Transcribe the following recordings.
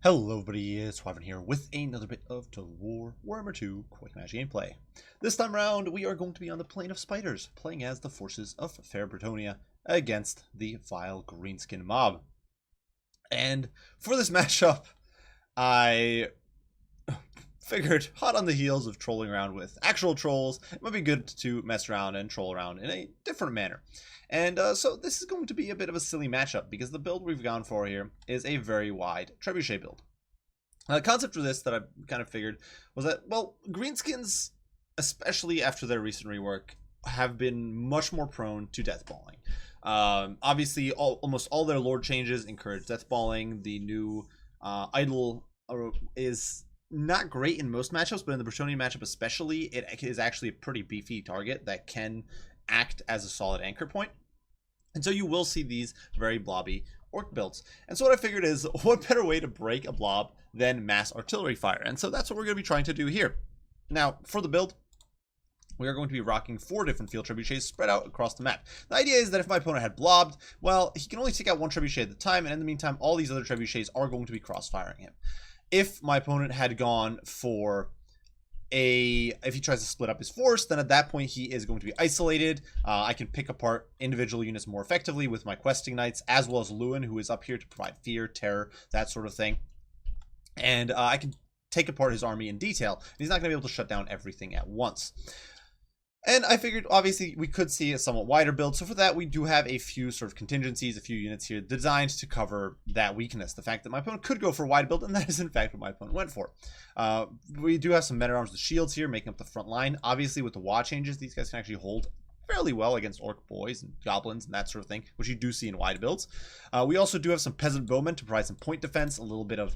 Hello everybody, it's Wyvern here with another bit of Total War Warhammer 2 Quick Match gameplay. This time around, we are going to be on the Plain of Spiders, playing as the forces of fair Brettonia against the vile Greenskin mob. And for this matchup, I figured, hot on the heels of trolling around with actual trolls, it might be good to mess around and troll around in a different manner. And so this is going to be a bit of a silly matchup, because the build we've gone for here is a very wide Trebuchet build. The concept for this that I kind of figured was that, well, Greenskins, especially after their recent rework, have been much more prone to deathballing. Obviously, almost all their lord changes encourage deathballing. The new idol is not great in most matchups, but in the Brettonia matchup especially, it is actually a pretty beefy target that can act as a solid anchor point. And so you will see these very blobby orc builds. And so what I figured is, what better way to break a blob than mass artillery fire? And so that's what we're going to be trying to do here. Now, for the build, we are going to be rocking 4 different field trebuchets spread out across the map. The idea is that if my opponent had blobbed, well, he can only take out one trebuchet at a time, and in the meantime, all these other trebuchets are going to be cross-firing him. If my opponent had gone for if he tries to split up his force, then at that point he is going to be isolated. I can pick apart individual units more effectively with my questing knights, as well as Lewin, who is up here to provide fear, terror, that sort of thing. And I can take apart his army in detail. He's not going to be able to shut down everything at once. And I figured, obviously, we could see a somewhat wider build. So for that, we do have a few sort of contingencies, a few units here designed to cover that weakness. The fact that my opponent could go for a wide build, and that is, in fact, what my opponent went for. We do have some men at arms with shields here, making up the front line. Obviously, with the WA changes, these guys can actually hold fairly well against orc boys and goblins and that sort of thing, which you do see in wide builds. We also do have some peasant bowmen to provide some point defense, a little bit of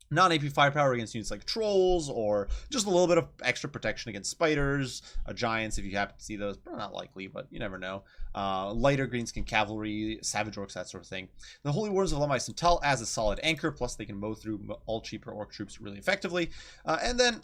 non-AP firepower against units like trolls, or just a little bit of extra protection against spiders, giants if you happen to see those, but not likely, but you never know. Lighter greenskin cavalry, savage orcs, that sort of thing. The Holy Wardens of Lemai Centel as a solid anchor, plus they can mow through all cheaper orc troops really effectively. And then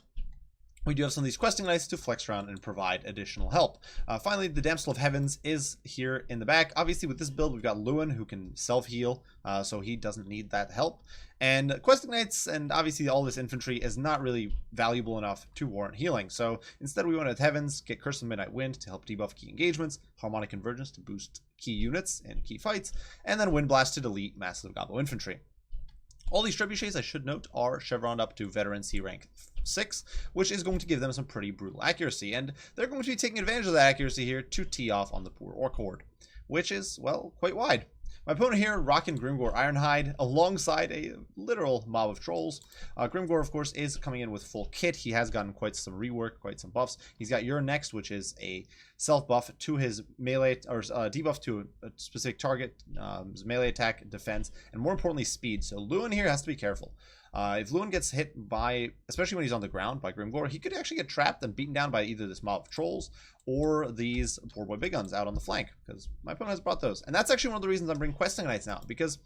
we do have some of these questing knights to flex around and provide additional help. Finally, the Damsel of Heavens is here in the back. Obviously, with this build, we've got Lewin, who can self-heal, so he doesn't need that help. And questing knights and obviously all this infantry is not really valuable enough to warrant healing. So instead, we went with Heavens, get Curse of Midnight Wind to help debuff key engagements, Harmonic Convergence to boost key units and key fights, and then Wind Blast to delete massive gobbo infantry. All these trebuchets, I should note, are chevroned up to veteran C rank 6, which is going to give them some pretty brutal accuracy, and they're going to be taking advantage of that accuracy here to tee off on the poor orc horde, which is, well, quite wide. My opponent here, rocking Grimgor Ironhide, alongside a literal mob of trolls. Grimgor, of course, is coming in with full kit. He has gotten quite some rework, quite some buffs. He's got Your Next, which is a self-buff to his melee, or debuff to a specific target, his melee attack, defense, and more importantly, speed. So Lewin here has to be careful. If Lewin gets hit by, especially when he's on the ground, by Grimgor, he could actually get trapped and beaten down by either this mob of trolls or these poor boy big guns out on the flank, because my opponent has brought those. And that's actually one of the reasons I'm bringing questing knights now, because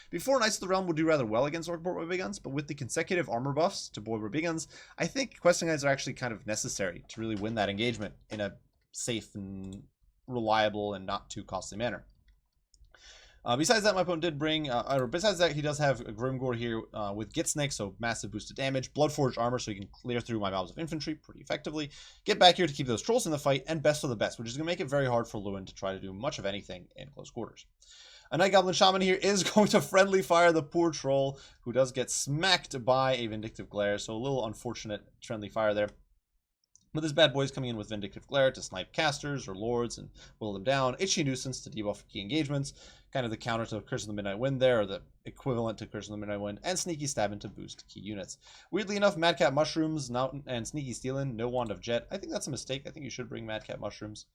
before, Knights of the Realm would do rather well against orc boy big guns, but with the consecutive armor buffs to boy big guns, I think questing knights are actually kind of necessary to really win that engagement in a safe and reliable and not too costly manner. Besides that, my opponent did bring, besides that, he does have a Grimgor here with Git Snake, so massive boosted damage, Bloodforged armor, so he can clear through my mobs of infantry pretty effectively, get back here to keep those trolls in the fight, and best of the best, which is going to make it very hard for Lewin to try to do much of anything in close quarters. A Night Goblin Shaman here is going to friendly fire the poor troll, who does get smacked by a Vindictive Glare, so a little unfortunate friendly fire there. But this bad boy is coming in with Vindictive Glare to snipe casters or lords and whittle them down. Itchy Nuisance to debuff key engagements. Kind of the counter to Curse of the Midnight Wind there, or the equivalent to Curse of the Midnight Wind. And Sneaky Stabbing to boost key units. Weirdly enough, Madcap Mushrooms and Sneaky Stealin', no Wand of Jet. I think that's a mistake. I think you should bring Madcap Mushrooms.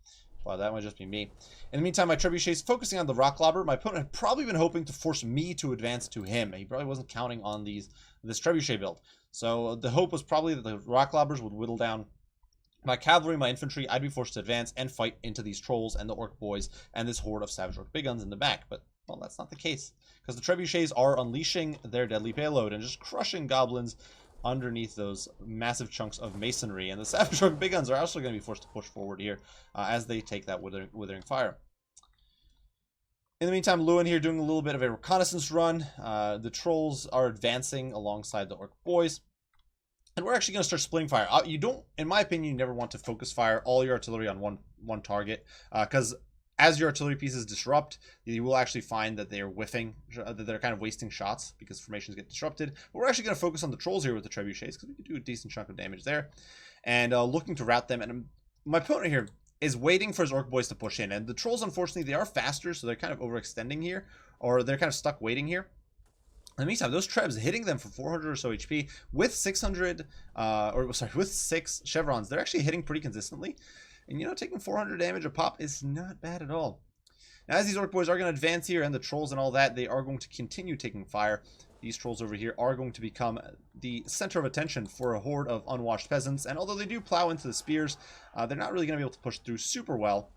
Well, that might just be me. In the meantime, my Trebuchet is focusing on the Rock Lobber. My opponent had probably been hoping to force me to advance to him. He probably wasn't counting on this Trebuchet build. So the hope was probably that the Rock Lobbers would whittle down my cavalry, my infantry. I'd be forced to advance and fight into these trolls and the orc boys and this horde of savage orc big guns in the back. But, well, that's not the case, because the trebuchets are unleashing their deadly payload and just crushing goblins underneath those massive chunks of masonry. And the savage orc big guns are also going to be forced to push forward here as they take that withering fire. In the meantime, Lewin here doing a little bit of a reconnaissance run. The trolls are advancing alongside the orc boys. And we're actually going to start splitting fire. You don't, in my opinion, you never want to focus fire all your artillery on one target. Because as your artillery pieces disrupt, you will actually find that they are whiffing, that they're kind of wasting shots because formations get disrupted. But we're actually going to focus on the trolls here with the trebuchets because we can do a decent chunk of damage there. And looking to rout them. And my opponent here is waiting for his orc boys to push in. And the trolls, unfortunately, they are faster, so they're kind of overextending here. Or they're kind of stuck waiting here. In the meantime, those trebs hitting them for 400 or so HP with 600, with 6 chevrons, they're actually hitting pretty consistently. And, you know, taking 400 damage a pop is not bad at all. Now, as these orc boys are going to advance here, and the trolls and all that, they are going to continue taking fire. These trolls over here are going to become the center of attention for a horde of unwashed peasants. And although they do plow into the spears, they're not really going to be able to push through super well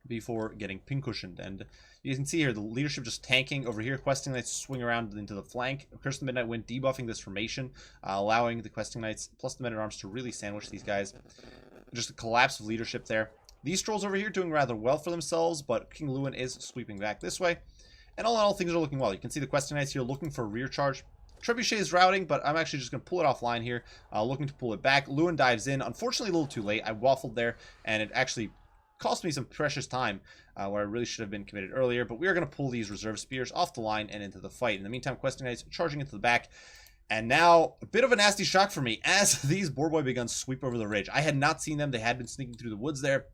before getting pincushioned. And you can see here the leadership just tanking over here. Questing Knights swing around into the flank. Curse of the Midnight Wind debuffing this formation, allowing the Questing Knights plus the Men-at-Arms to really sandwich these guys. Just a collapse of leadership there. These trolls over here doing rather well for themselves, but King Lewin is sweeping back this way. And all in all, things are looking well. You can see the Questing Knights here looking for a rear charge. Trebuchet is routing, but I'm actually just going to pull it offline here, looking to pull it back. Lewin dives in. Unfortunately, a little too late. I waffled there, and it actually cost me some precious time where I really should have been committed earlier. But we are going to pull these reserve spears off the line and into the fight. In the meantime, Questing Knights charging into the back. And now, a bit of a nasty shock for me as these boar boy big guns sweep over the ridge. I had not seen them. They had been sneaking through the woods there.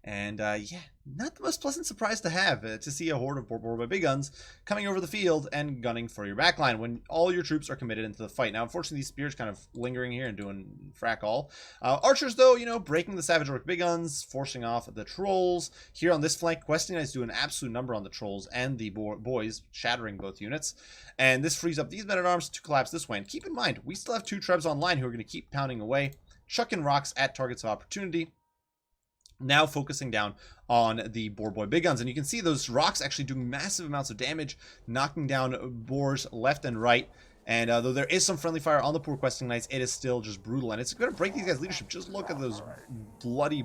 And, yeah, not the most pleasant surprise to have, to see a horde of boar boy big guns coming over the field and gunning for your backline when all your troops are committed into the fight. Now, unfortunately, these spears kind of lingering here and doing frack all. Archers, though, you know, breaking the Savage Orc big guns, forcing off the trolls. Here on this flank, Questing Knights do an absolute number on the trolls and the boys, shattering both units. And this frees up these Men-at-Arms to collapse this way. And keep in mind, we still have 2 trebs online who are going to keep pounding away, chucking rocks at targets of opportunity. Now focusing down on the boar boy big guns. And you can see those rocks actually doing massive amounts of damage, knocking down boars left and right. And though there is some friendly fire on the poor Questing Knights, it is still just brutal. And it's going to break these guys' leadership. Just look at those bloody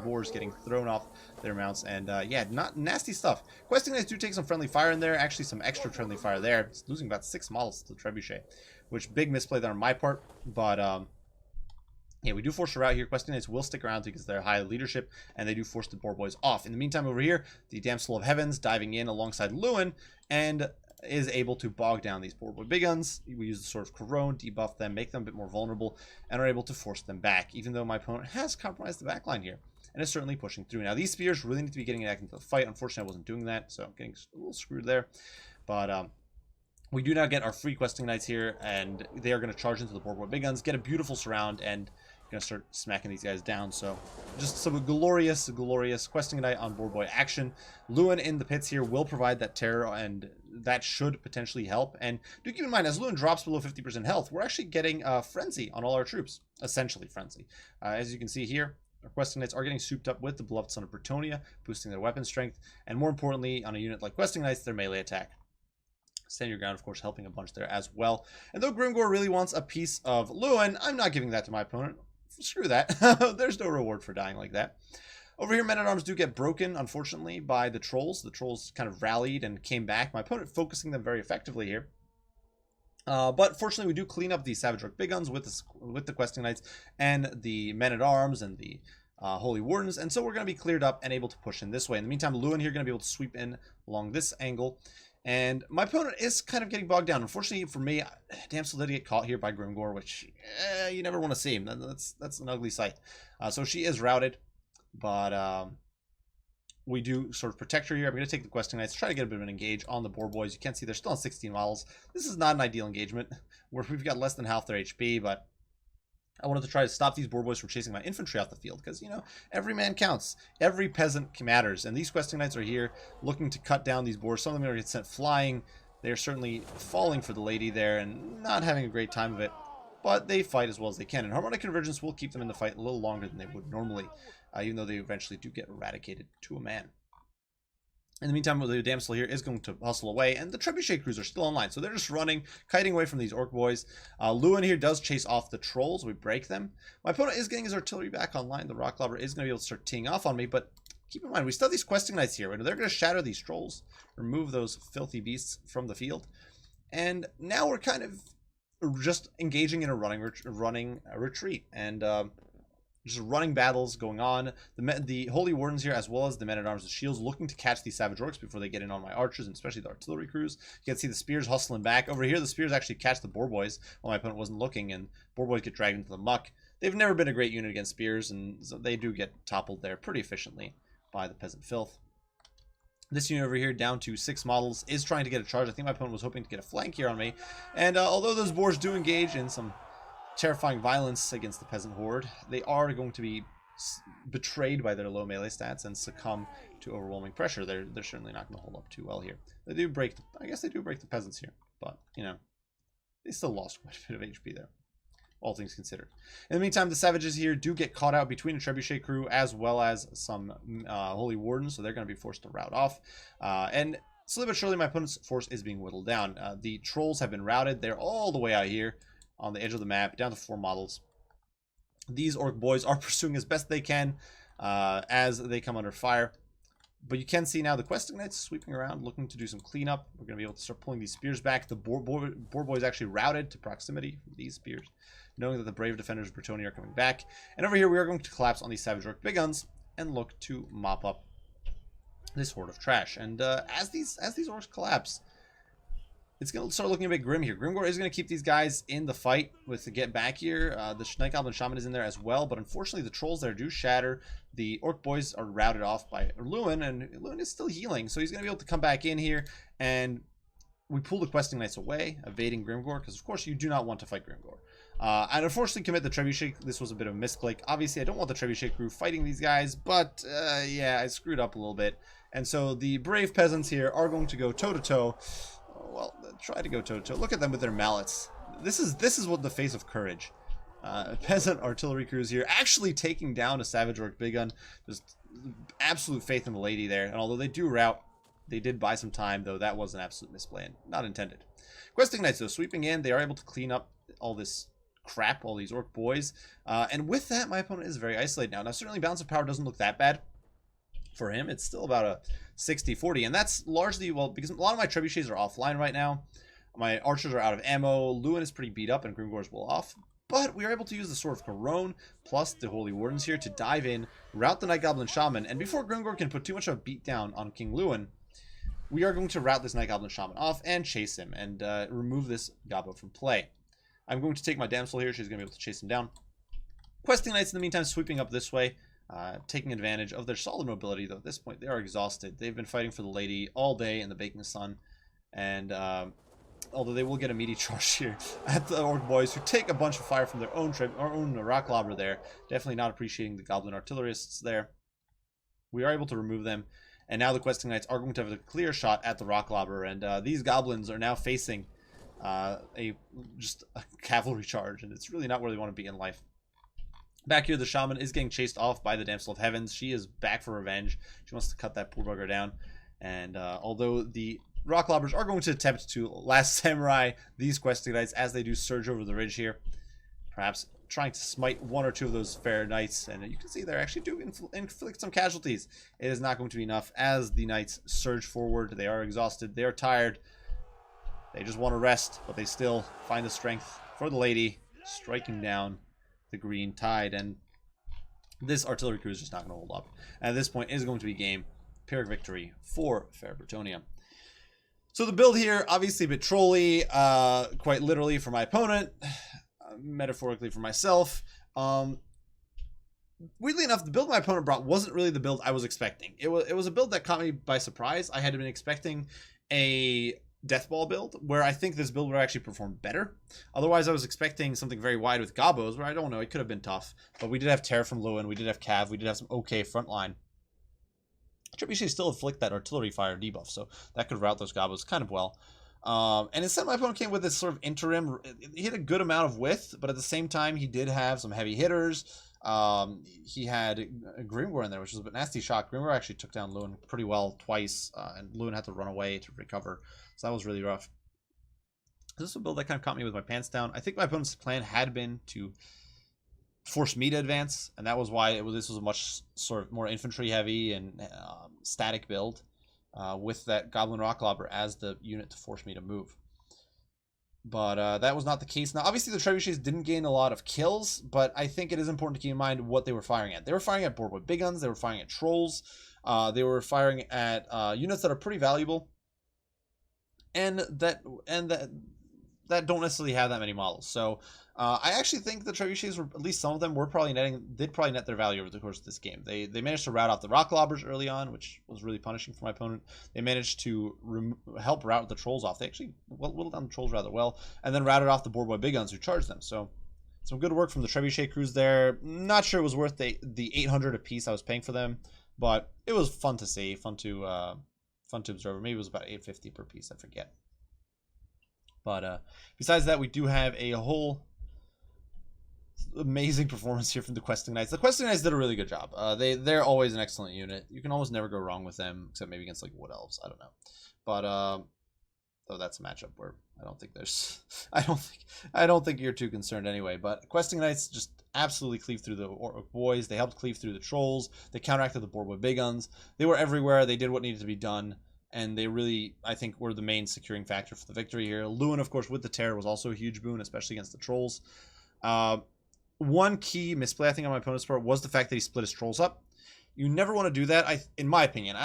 boars getting thrown off their mounts. And yeah, not nasty stuff. Questing Knights do take some friendly fire in there. Actually, some extra friendly fire there. It's losing about 6 models to the Trebuchet, which big misplay there on my part. But yeah, we do force a rout here. Questing Knights will stick around because they're high leadership, and they do force the boar boys off. In the meantime, over here, the Damsel of Heavens diving in alongside Lewin, and is able to bog down these boar boy big guns. We use the Sword of Corone, debuff them, make them a bit more vulnerable, and are able to force them back, even though my opponent has compromised the backline here, and is certainly pushing through. Now, these spears really need to be getting back into the fight. Unfortunately, I wasn't doing that, so I'm getting a little screwed there. But we do now get our free Questing Knights here, and they are going to charge into the boar boy big guns, get a beautiful surround, and going to start smacking these guys down. So just some glorious Questing Knight on boar boy action. Lewin in the pits here will provide that terror, and that should potentially help. And do keep in mind, as Lewin drops below 50% health, we're actually getting Frenzy on all our troops. Essentially Frenzy. As you can see here, our Questing Knights are getting souped up with the Beloved Son of Brettonia, boosting their weapon strength, and more importantly, on a unit like Questing Knights, their melee attack. Stand your ground, of course, helping a bunch there as well. And though Grimgor really wants a piece of Lewin, I'm not giving that to my opponent. Screw that. There's no reward for dying like that. Over here, Men-at-Arms do get broken, unfortunately, by the trolls. The trolls kind of rallied and came back. My opponent focusing them very effectively here. But fortunately, we do clean up the Savage Orc big guns with the Questing Knights and the Men-at-Arms and the Holy Wardens. And so we're going to be cleared up and able to push in this way. In the meantime, Lewin here going to be able to sweep in along this angle. And my opponent is kind of getting bogged down. Unfortunately for me, Damsel did get caught here by Grimgor, which you never want to see him. That's an ugly sight. So she is routed, but we do sort of protect her here. I'm going to take the Questing Knights, try to get a bit of an engage on the boar boys. You can see they're still on 16 models. This is not an ideal engagement where we've got less than half their HP, but I wanted to try to stop these boar boys from chasing my infantry off the field because, you know, every man counts. Every peasant matters. And these Questing Knights are here looking to cut down these boars. Some of them are getting sent flying. They're certainly falling for the lady there and not having a great time of it. But they fight as well as they can. And Harmonic Convergence will keep them in the fight a little longer than they would normally, even though they eventually do get eradicated to a man. In the meantime, the Damsel here is going to hustle away, and the Trebuchet crews are still online, so they're just running, kiting away from these orc boys. Lewin here does chase off the trolls. We break them. My opponent is getting his artillery back online. The Rock Lobber is going to be able to start teeing off on me, but keep in mind, we still have these questing knights here, and they're going to shatter these trolls, remove those filthy beasts from the field. And now we're kind of just engaging in a running retreat, and just running battles going on. The Holy Wardens here, as well as the men-at-arms, the shields, looking to catch these Savage Orcs before they get in on my archers, and especially the artillery crews. You can see the spears hustling back. Over here, the spears actually catch the Boar Boys while my opponent wasn't looking, and Boar Boys get dragged into the muck. They've never been a great unit against spears, and so they do get toppled there pretty efficiently by the Peasant Filth. This unit over here, down to 6 models, is trying to get a charge. I think my opponent was hoping to get a flank here on me. And although those boars do engage in some terrifying violence against the Peasant Horde, they are going to be betrayed by their low melee stats and succumb to overwhelming pressure. They're certainly not going to hold up too well here. They do break, I guess they do break the peasants here, but, you know, they still lost quite a bit of HP there, all things considered. In the meantime, the Savages here do get caught out between a Trebuchet crew as well as some Holy Wardens, so they're going to be forced to rout off. And slowly but surely, my opponent's force is being whittled down. The Trolls have been routed. They're all the way out here on the edge of the map, down to 4 models. These Orc boys are pursuing as best they can as they come under fire. But you can see now the questing knights sweeping around, looking to do some cleanup. We're going to be able to start pulling these spears back. The Boar Boys actually routed to proximity from these spears, knowing that the brave defenders of Brettonia are coming back. And over here, we are going to collapse on these Savage Orc big guns and look to mop up this horde of trash. And as these orcs collapse, it's going to start looking a bit grim here. Grimgor is going to keep these guys in the fight with the get back here. The Night Goblin Shaman is in there as well, but unfortunately the Trolls there do shatter. The Orc boys are routed off by Lewin, and Lewin is still healing, so he's going to be able to come back in here, and we pull the questing knights away, evading Grimgor, because of course you do not want to fight Grimgor. And unfortunately commit the Trebuchet. This was a bit of a misclick. Obviously I don't want the Trebuchet crew fighting these guys, but yeah, I screwed up a little bit. And so the brave peasants here are going to go toe-to-toe. Well, try to go toe-to-toe. Look at them with their mallets. This is what the face of courage. Peasant artillery crews here actually taking down a Savage Orc big gun. Just absolute faith in the lady there. And although they do rout, they did buy some time, though that was an absolute misplay and not intended. Questing Knights, though, sweeping in, they are able to clean up all this crap, all these Orc boys. And with that, my opponent is very isolated now. Now, certainly balance of power doesn't look that bad for him. It's still about a 60-40, and that's largely, well, because a lot of my Trebuchets are offline right now. My archers are out of ammo. Lewin is pretty beat up, and Grimgor is well off. But we are able to use the Sword of Corone plus the Holy Wardens here to dive in, rout the Night Goblin Shaman, and before Grimgor can put too much of a beat down on King Lewin, we are going to rout this Night Goblin Shaman off and chase him and remove this Gobbo from play. I'm going to take my Damsel here. She's going to be able to chase him down. Questing Knights in the meantime sweeping up this way, taking advantage of their solid mobility, though at this point they are exhausted. They've been fighting for the lady all day in the baking sun, and although they will get a meaty charge here at the Orc boys, who take a bunch of fire from their own rock lobber there. Definitely not appreciating the Goblin artillerists there. We are able to remove them, and now the Questing Knights are going to have a clear shot at the rock lobber, and these goblins are now facing just a cavalry charge, and it's really not where they want to be in life. Back here, the Shaman is getting chased off by the Damsel of Heavens. She is back for revenge. She wants to cut that poor bugger down. And although the Rock Lobbers are going to attempt to Last Samurai these Questing Knights as they do surge over the ridge here, perhaps trying to smite one or two of those fair knights. And you can see they're actually do inflict some casualties. It is not going to be enough as the knights surge forward. They are exhausted. They are tired. They just want to rest, but they still find the strength for the lady, striking down the green tide, and this artillery crew is just not going to hold up. And at this point, it is going to be game. Pyrrhic victory for Fair Brettonia. So the build here, obviously a bit trolly, quite literally for my opponent, metaphorically for myself. Weirdly enough, the build my opponent brought wasn't really the build I was expecting. It was a build that caught me by surprise. I had been expecting a Deathball build, where I think this build would actually perform better. Otherwise, I was expecting something very wide with Gobbos, where I don't know, it could have been tough. But we did have Terror from Lewin, we did have Cav, we did have some okay frontline. Trebuchet still inflict that artillery fire debuff, so that could route those Gobbos kind of well. And instead, my opponent came with this sort of interim. He had a good amount of width, but at the same time, he did have some heavy hitters. He had a Grimgor in there, which was a bit nasty shot. Grimgor actually took down Lewin pretty well twice, and Lewin had to run away to recover. So that was really rough. This is a build that kind of caught me with my pants down. I think my opponent's plan had been to forced me to advance, and that was why this was a much sort of more infantry heavy and static build with that Goblin Rock Lobber as the unit to force me to move. But that was not the case. Now, obviously, the Trebuchets didn't gain a lot of kills, but I think it is important to keep in mind what they were firing at. They were firing at board with big guns. They were firing at trolls. They were firing at units that are pretty valuable, and that don't necessarily have that many models. So I actually think the Trebuchets were, at least some of them, were probably did probably net their value over the course of this game. They managed to rout off the Rock Lobbers early on, which was really punishing for my opponent. They managed to help rout the Trolls off. They actually whittled down the Trolls rather well, and then routed off the board by big guns who charged them. So some good work from the Trebuchet crews there. Not sure it was worth the 800 apiece I was paying for them, but it was fun to see, fun to observe. Maybe it was about 850 per piece, I forget. But besides that, we do have a whole amazing performance here from the Questing Knights. The Questing Knights did a really good job. They're always an excellent unit. You can almost never go wrong with them, except maybe against like Wood Elves. I don't know. But though that's a matchup where I don't think there's I don't think you're too concerned anyway. But Questing Knights just absolutely cleaved through the Orc boys. They helped cleave through the trolls. They counteracted the board with big guns. They were everywhere. They did what needed to be done. And they really, I think, were the main securing factor for the victory here. Lewin, of course, with the Terror was also a huge boon, especially against the Trolls. One key misplay, I think, on my opponent's part was the fact that he split his Trolls up. You never want to do that, in my opinion.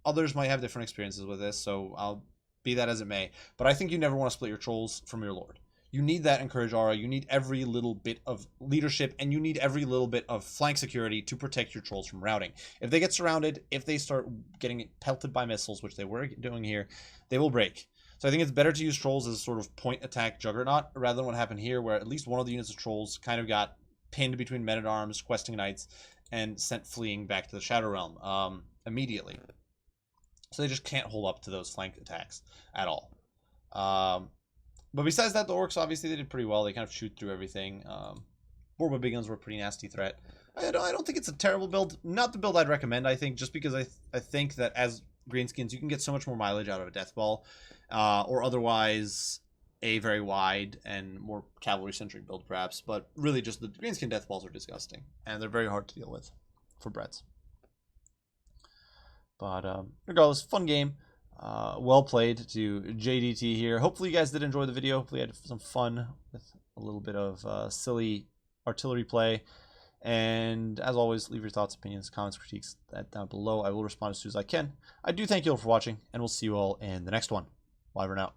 Others might have different experiences with this, so I'll be that as it may. But I think you never want to split your Trolls from your Lord. You need that Encourage Aura. You need every little bit of leadership, and you need every little bit of flank security to protect your Trolls from routing. If they get surrounded, if they start getting pelted by missiles, which they were doing here, they will break. So I think it's better to use Trolls as a sort of point attack juggernaut, rather than what happened here, where at least one of the units of Trolls kind of got pinned between Men-at-Arms, Questing Knights, and sent fleeing back to the Shadow Realm immediately. So they just can't hold up to those flank attacks at all. But besides that, the Orcs, obviously, they did pretty well. They kind of shoot through everything. Board with big guns were a pretty nasty threat. I don't think it's a terrible build. Not the build I'd recommend, I think, just because I think that as Greenskins, you can get so much more mileage out of a Death Ball, or otherwise a very wide and more cavalry-centric build, perhaps. But really, just the Greenskin Death Balls are disgusting, and they're very hard to deal with for Bretts. But regardless, fun game. Well played to JDT here. Hopefully you guys did enjoy the video. Hopefully you had some fun with a little bit of silly artillery play. And as always, leave your thoughts, opinions, comments, critiques down below. I will respond as soon as I can. I do thank you all for watching, and we'll see you all in the next one. Bye for now.